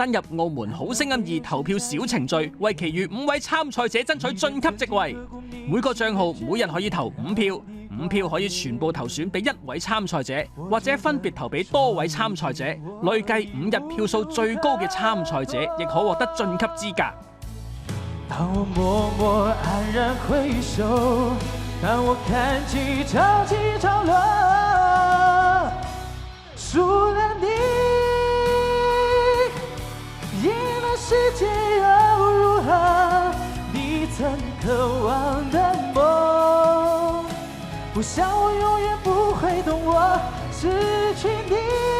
登入澳門好聲音2投票小程序，為其餘5位參賽者爭取晉級席位。每個帳號每日可以投5票，5票可以全部投選俾1位參賽者，或者分別投俾多位參賽者。累計5日票數最高嘅參賽者，亦可獲得晉級資格。當我默默黯然回首，當我看起潮落，輸了你，贏了世界又如何？你曾渴望的夢，不想我永遠不會懂我失去你。